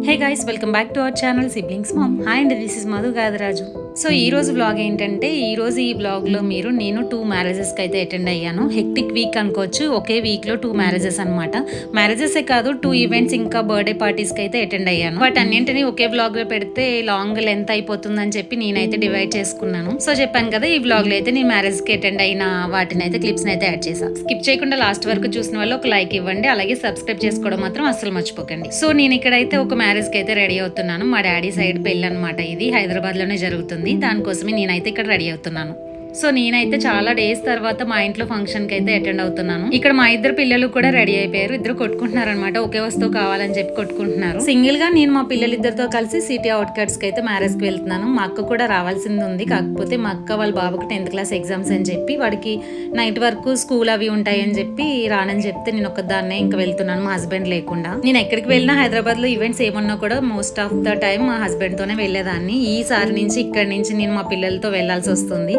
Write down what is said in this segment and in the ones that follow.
Hey guys, welcome back to our channel siblings mom. Hi అండి, this is Madhu Gadaraju. So ఈ రోజు blog ఏంటంటే, ఈ బ్లాగ్లో నేను 2 మ్యారేజెస్కి అయితే అటెండ్ అయ్యాను. హెక్టిక్ వీక్ అనుకోవచ్చు. ఒకే వీక్లో 2 మ్యారేజెస్ అనమాట. మ్యారేజెసే కాదు, 2 ఈవెంట్స్ ఇంకా బర్త్డే పార్టీస్కి అయితే అటెండ్ అయ్యాను. వాటి అన్నింటినీ ఒకే బ్లాగ్లో పెడితే లాంగ్ లెంత్ అయిపోతుందని చెప్పి నేనైతే డివైడ్ చేసుకున్నాను. సో చెప్పాను కదా, ఈ బ్లాగ్లో అయితే నేను మ్యారేజ్కి అటెండ్ అయిన వాటిని అయితే క్లిప్స్ని అయితే యాడ్ చేశాను. స్కిప్ చేయకుండా లాస్ట్ వరకు చూసిన వాళ్ళు ఒక లైక్ ఇవ్వండి, అలాగే సబ్స్క్రైబ్ చేసుకోవడం మాత్రం అస్సలు మర్చిపోకండి. సో నేను ఇక్కడైతే ఒక మ్యారేజ్కి అయితే రెడీ అవుతున్నాను. మా డాడీ సైడ్ పెళ్ళి అనమాట. ఇది హైదరాబాద్లోనే జరుగుతుంది. దానికోసమే నేనైతే ఇక్కడ రెడీ అవుతున్నాను. సో నేనైతే చాలా డేస్ తర్వాత మా ఇంట్లో ఫంక్షన్కి అయితే అటెండ్ అవుతున్నాను. ఇక్కడ మా ఇద్దరు పిల్లలు కూడా రెడీ అయిపోయారు. ఇద్దరు కొట్టుకుంటున్నారు అనమాట. ఒకే వస్తువు కావాలని చెప్పి కొట్టుకుంటున్నారు. సింగిల్ గా నేను మా పిల్లలిద్దరితో కలిసి సిటీ అవుట్కట్స్ కి అయితే మ్యారేజ్ కి వెళ్తున్నాను. మా అక్క కూడా రావాల్సింది ఉంది. కాకపోతే మా అక్క వాళ్ళ బాబుకి 10th క్లాస్ ఎగ్జామ్స్ అని చెప్పి వాడికి నైట్ వరకు స్కూల్ అవి ఉంటాయి అని చెప్పి రానని చెప్తే నేను ఒక్కదాన్నే ఇంకా వెళ్తున్నాను, మా హస్బెండ్ లేకుండా. నేను ఎక్కడికి వెళ్ళినా హైదరాబాద్ లో ఈవెంట్స్ ఏమన్నా కూడా మోస్ట్ ఆఫ్ ద టైం మా హస్బెండ్ తోనే వెళ్ళేదాన్ని. ఈసారి నుంచి ఇక్కడి నుంచి నేను మా పిల్లలతో వెళ్లాల్సి వస్తుంది.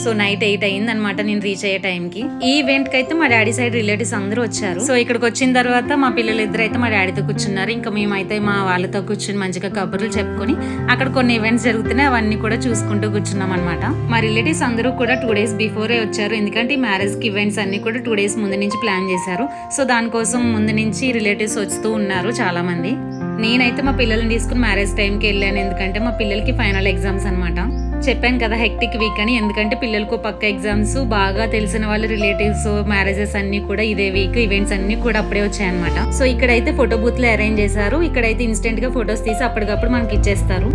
సో నైట్ 8 అయింది అనమాట నేను రీచ్ అయ్యే టైంకి. ఈ ఈవెంట్ కి అయితే మా డాడీ సైడ్ రిలేటివ్స్ అందరూ వచ్చారు. సో ఇక్కడికి వచ్చిన తర్వాత మా పిల్లలు ఇద్దరు అయితే మా డాడీతో కూర్చున్నారు. ఇంకా మేమైతే మా వాళ్ళతో కూర్చుని మంచిగా కబుర్లు చెప్పుకొని అక్కడ కొన్ని ఈవెంట్స్ జరుగుతున్నాయి, అవన్నీ కూడా చూసుకుంటూ కూర్చున్నాం అనమాట. మా రిలేటివ్స్ అందరూ కూడా 2 days బిఫోరే వచ్చారు. ఎందుకంటే ఈ మ్యారేజ్ కి ఈవెంట్స్ అన్ని కూడా 2 days ముందు నుంచి ప్లాన్ చేశారు. సో దానికోసం ముందు నుంచి రిలేటివ్స్ వస్తూ ఉన్నారు చాలా మంది. నేనైతే మా పిల్లల్ని తీసుకుని మ్యారేజ్ టైంకి వెళ్ళాను. ఎందుకంటే మా పిల్లలకి ఫైనల్ ఎగ్జామ్స్ అనమాట. చెప్పాను కదా హెక్టిక్ వీక్ అని. ఎందుకంటే పిల్లలకు పక్క ఎగ్జామ్స్, బాగా తెలిసిన వాళ్ళ రిలేటివ్స్ మ్యారేజెస్ అన్ని కూడా ఇదే వీక్, ఈవెంట్స్ అన్ని కూడా అప్పుడే వచ్చాయన్నమాట. సో ఇక్కడైతే ఫోటో బూత్ లో అరేంజ్ చేశారు. ఇక్కడైతే ఇన్స్టెంట్ గా ఫొటోస్ తీసి అప్పటికప్పుడు మనకి ఇచ్చేస్తారు.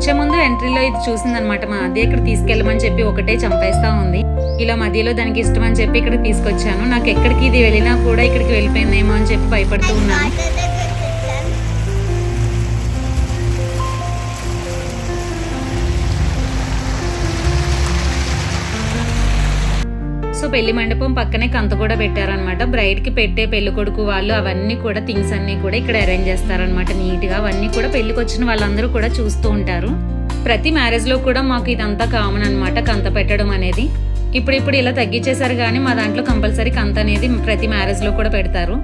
వచ్చే ముందు ఎంట్రీలో ఇది చూసిందనమాట. మా అదే ఇక్కడ తీసుకెళ్ళమని చెప్పి ఒకటే చంపేస్తా ఉంది. ఇలా మధ్యలో దానికి ఇష్టం అని చెప్పి ఇక్కడ తీసుకొచ్చాను. నాకు ఎక్కడికి ఇది వెళ్ళినా కూడా ఇక్కడికి వెళ్ళిపోయిందేమో అని చెప్పి భయపడుతూ ఉన్నాను. సో పెళ్లి మండపం పక్కనే కంత కూడా పెట్టారనమాట. బ్రైడ్కి పెట్టే పెళ్లి కొడుకు వాళ్ళు అవన్నీ కూడా థింగ్స్ అన్నీ కూడా ఇక్కడ అరేంజ్ చేస్తారనమాట నీట్గా. అవన్నీ కూడా పెళ్లికి వచ్చిన వాళ్ళందరూ కూడా చూస్తూ ఉంటారు. ప్రతి మ్యారేజ్లో కూడా మాకు ఇదంతా కామన్ అనమాట, కంత పెట్టడం అనేది. ఇప్పుడు ఇలా తగ్గించేశారు కానీ మా దాంట్లో కంపల్సరీ కంత అనేది ప్రతి మ్యారేజ్లో కూడా పెడతారు.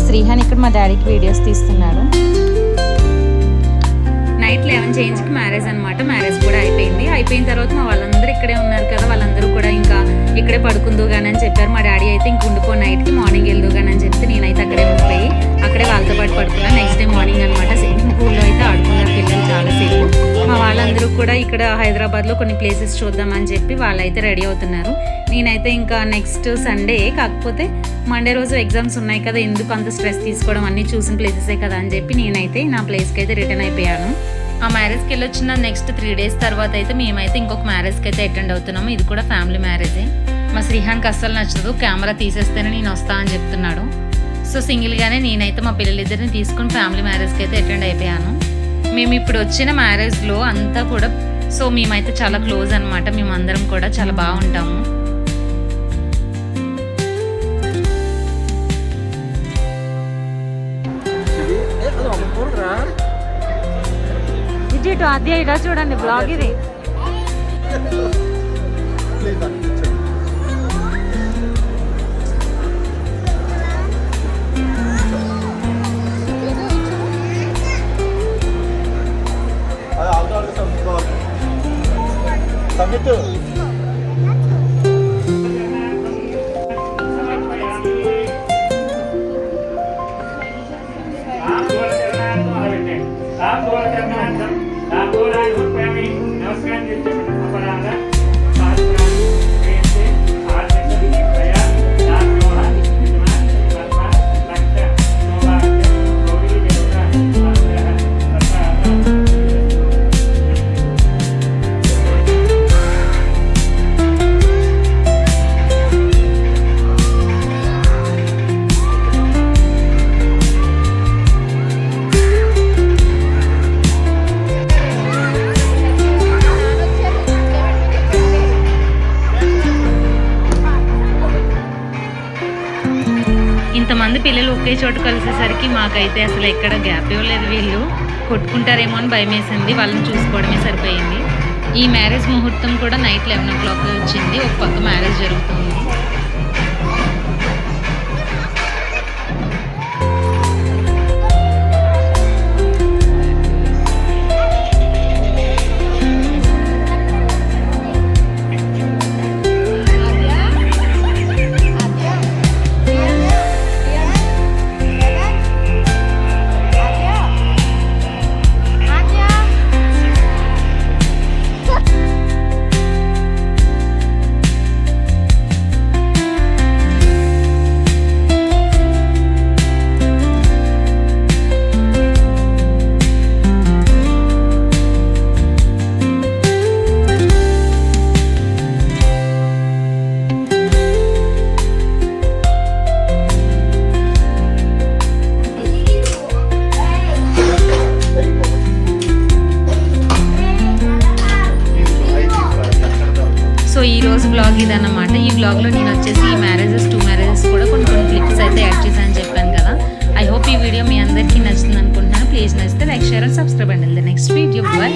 శ్రీహాన్ ఇక్కడ మా డాడీకి వీడియోస్ తీస్తున్నాడు. నైట్ 11 చేంజ్కి మ్యారేజ్ అనమాట. మ్యారేజ్ కూడా అయిపోయిన తర్వాత మా వాళ్ళందరూ ఇక్కడే ఉన్నారు కదా, వాళ్ళందరూ కూడా ఇంకా ఇక్కడే పడుకుందు కానీ అని చెప్పారు. మా డాడీ అయితే ఇంక ఉండిపో నైట్కి, మార్నింగ్ వెళ్దు కానీ అని చెప్తే నేనైతే అక్కడే ఉండిపోయి అక్కడే వాళ్ళతో పాటు పడుకున్నాను. నెక్స్ట్ డే మార్నింగ్ అనమాట స్విమ్మింగ్ పూల్లో అయితే ఆడుకున్నారు పిల్లలు చాలాసేపు. మా వాళ్ళందరూ కూడా ఇక్కడ హైదరాబాద్లో కొన్ని ప్లేసెస్ చూద్దామని చెప్పి వాళ్ళైతే రెడీ అవుతున్నారు. నేనైతే ఇంకా నెక్స్ట్ సండే, కాకపోతే మండే రోజు ఎగ్జామ్స్ ఉన్నాయి కదా, ఎందుకు అంత స్ట్రెస్ తీసుకోవడం, అన్నీ చూసిన ప్లేసెసే కదా అని చెప్పి నేనైతే నా ప్లేస్కి అయితే రిటర్న్ అయిపోయాను. ఆ మ్యారేజ్కి వెళ్ళొచ్చిన నెక్స్ట్ 3 days తర్వాత అయితే మేమైతే ఇంకొక మ్యారేజ్కి అయితే అటెండ్ అవుతున్నాము. ఇది కూడా ఫ్యామిలీ మ్యారేజే. మా శ్రీహాన్కి అస్సలు నచ్చదు, కెమెరా తీసేస్తేనే నేను వస్తా అని చెప్తున్నాడు. సో సింగిల్గానే నేనైతే మా పిల్లలిద్దరిని తీసుకుని ఫ్యామిలీ మ్యారేజ్కి అయితే అటెండ్ అయిపోయాను. మేము ఇప్పుడు వచ్చిన మ్యారేజ్లో అంతా కూడా సో మేమైతే చాలా క్లోజ్ అనమాట. మేమందరం కూడా చాలా బాగుంటాము. ఇటు అదే ఇలా చూడండి బ్లాగ్ ఇది. ఇంతమంది పిల్లలు ఒకే చోటు కలిసేసరికి మాకైతే అసలు ఎక్కడ గ్యాప్ ఇవ్వలేదు. వీళ్ళు కొట్టుకుంటారేమో అని భయం వేసింది, వాళ్ళని చూసుకోవడమే సరిపోయింది. ఈ మ్యారేజ్ ముహూర్తం కూడా నైట్ 11 o'clock వచ్చింది. ఒక పక్క మ్యారేజ్ జరుగుతుంది. సో ఈ రోజు బ్లాగ్ ఇదన్నమాట. ఈ బ్లాగ్లో నేను వచ్చేసి ఈ టూ మ్యారేజెస్ కూడా కొన్ని క్లిప్స్ అయితే యాడ్ చేశాను చెప్పాను కదా. ఐ హోప్ ఈ వీడియో మీ అందరికీ నచ్చుతుంది అనుకుంటున్నాను. ప్లీజ్ నచ్చితే లైక్, షేర్ అండ్ సబ్స్క్రైబ్ అండి. Next video by.